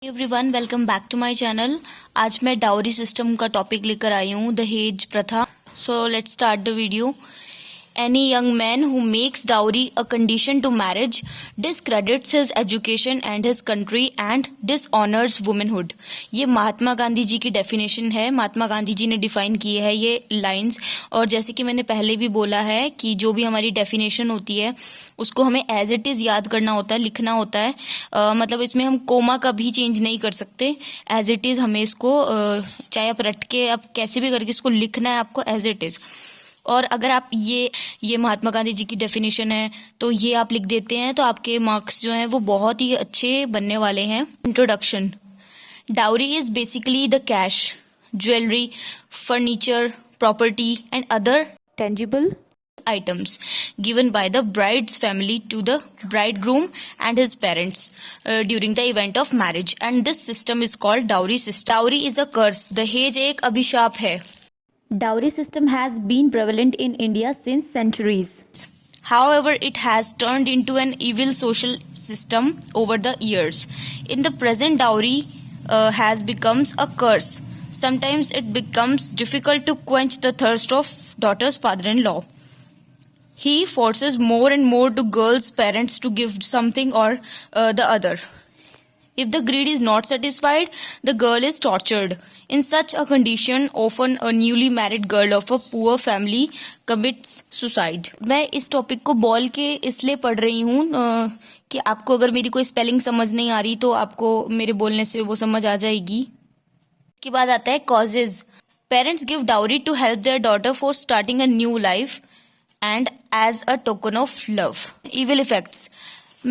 Everyone welcome back to my channel. आज मैं dowry system का टॉपिक लेकर आई हूँ, दहेज प्रथा। So let's start the video. Any young man who makes dowry a condition to marriage discredits his education and his country and dishonors womanhood। ये महात्मा गांधी जी की definition है। महात्मा गांधी जी ने डिफाइन की है ये लाइंस। और जैसे कि मैंने पहले भी बोला है कि जो भी हमारी डेफिनेशन होती है उसको हमें एज इट इज याद करना होता है, लिखना होता है। मतलब इसमें हम कोमा का भी चेंज नहीं कर सकते। एज इट इज हमें इसको चाहे आप रट के आप कैसे भी करके इसको लिखना है आपको एज इट इज। और अगर आप ये महात्मा गांधी जी की डेफिनेशन है तो ये आप लिख देते हैं तो आपके मार्क्स जो हैं वो बहुत ही अच्छे बनने वाले हैं। Introduction. Dowry is basically the cash, jewellery, furniture, property and other tangible items given by the bride's family to the bridegroom and his parents during the event of marriage, and this system is called dowry system. Dowry is a curse. दहेज एक अभिशाप है। Dowry system has been prevalent in India since centuries. However, it has turned into an evil social system over the years. In the present, dowry has become a curse. Sometimes it becomes difficult to quench the thirst of daughter's father-in-law. He forces more and more to girls' parents to give something or the other. If the greed is not satisfied, the girl is tortured. In such a condition, often a newly married girl of a poor family commits suicide. मैं इस topic को बोल के इसलिए पढ़ रही हूँ कि आपको अगर मेरी कोई स्पेलिंग समझ नहीं आ रही तो आपको मेरे बोलने से वो समझ आ जाएगी। इसके बाद आता है causes. Parents give dowry to help their daughter for starting a new life and as a token of love. Evil effects.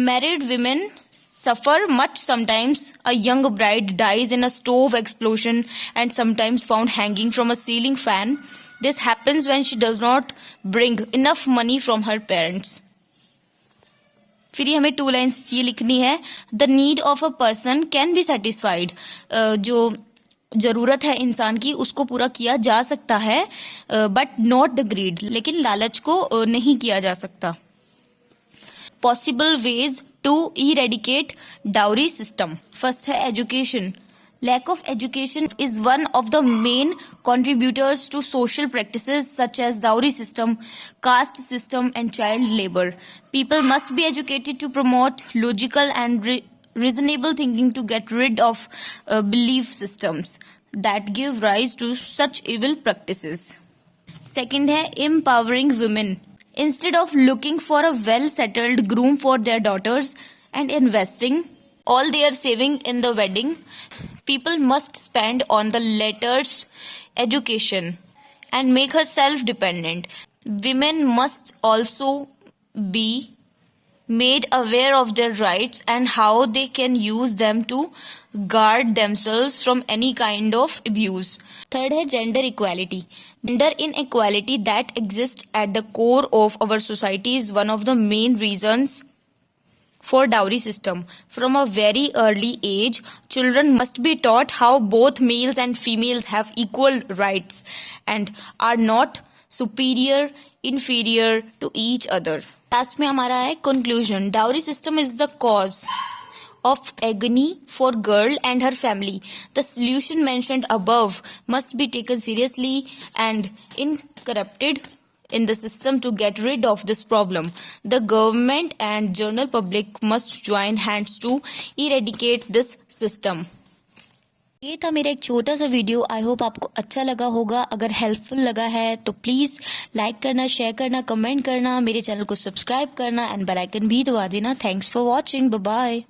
Married women suffer much. Sometimes a young bride dies in a stove explosion and sometimes found hanging from a ceiling fan. This happens when she does not bring enough money from her parents. फिर ये हमें 2 lines ये लिखनी है। The need of a person can be satisfied. जो जरूरत है इंसान की उसको पूरा किया जा सकता है, बट नॉट द ग्रीड, लेकिन लालच को नहीं किया जा सकता। Possible ways to eradicate dowry system. First है education. Lack of education is one of the main contributors to social practices such as dowry system, caste system and child labor. People must be educated to promote logical and reasonable thinking to get rid of belief systems that give rise to such evil practices. Second है empowering women. Instead of looking for a well-settled groom for their daughters and investing all their saving in the wedding, people must spend on the latter's education and make her self-dependent. Women must also be made aware of their rights and how they can use them to guard themselves from any kind of abuse. Third है gender equality. Gender inequality that exists at the core of our society is one of the main reasons for dowry system. From a very early age, children must be taught how both males and females have equal rights and are not superior, inferior to each other. Last में हमारा है conclusion. Dowry system is the cause of agony for girl and her family. The solution mentioned above must be taken seriously and incorporated in the system to get rid of this problem. The government and general public must join hands to eradicate this system. ये था मेरा एक छोटा सा video. I hope आपको अच्छा लगा होगा। अगर हेल्पफुल लगा है तो प्लीज़ लाइक करना, शेयर करना, कमेंट करना, मेरे चैनल को सब्सक्राइब करना एंड बेल आइकन भी दबा देना। Thanks for watching. Bye bye.